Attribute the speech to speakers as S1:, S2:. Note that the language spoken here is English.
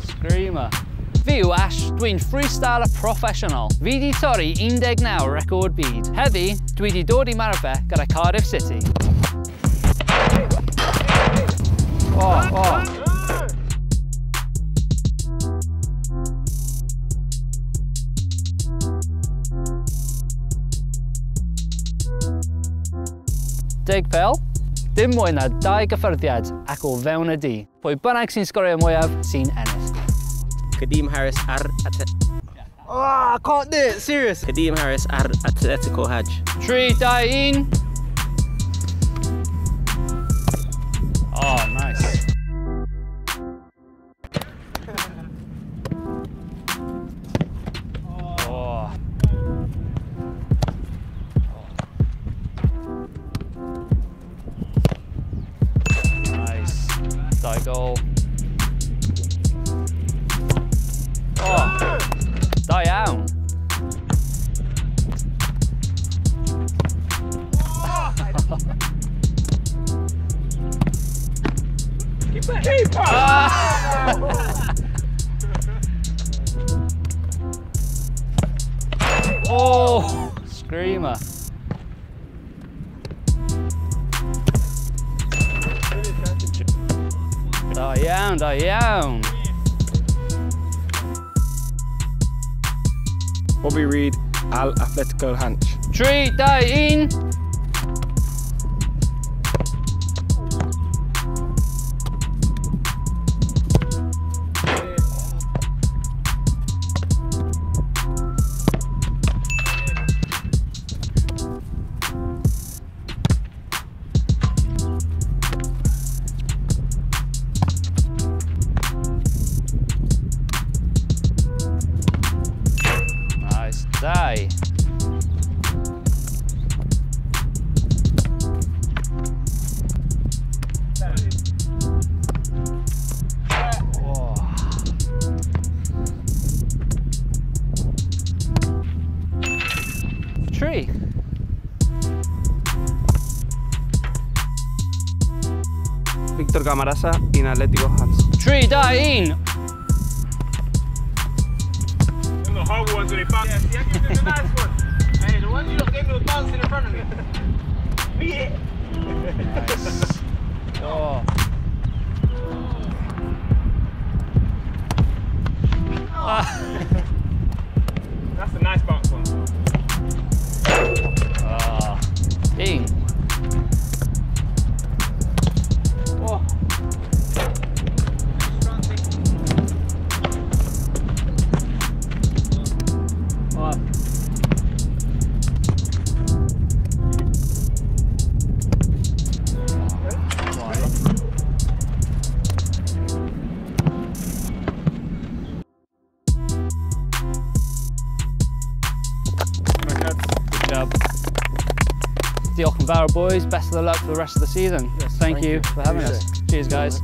S1: Screamer. Fi yw Ash, dwi'n freestyler proffesiynol. Fi di torri 19 record byd. Heddi, dwi di dod I marfe gyda Cardiff City. Deg pel, dim mwy na 2 gyffyrddiad ac o fewn y di. Pwy bynnag sy'n sgorio mwyaf sy'n ennill.
S2: Kadeem Harris ar I can't do it, serious. Kadeem Harris ar Atletico Hajj.
S1: 3, 2, 1. Oh, nice. Oh. Nice. Die goal. Oh. Da iawn.
S3: Keeper!
S1: Oh, screamer. Da iawn, da iawn.
S3: Bobby Reid al Atletico Hajj.
S1: 3, 2, 1. Die. Oh. Tree.
S3: Víctor Camarasa in Atlético Hajj.
S1: 3, 2, 1.
S4: The horrible ones when they bounce. Yeah, see, I give them the nice ones. Hey, the ones you don't give me was bouncing in front of me. Yeah.
S1: Nice. Oh.
S4: That's a nice bounce one.
S1: In.
S4: Oh.
S1: Good job. Diolch yn fawr, boys. Best of the luck for the rest of the season.
S3: Yes,
S1: thank you for having us. Cheers, guys.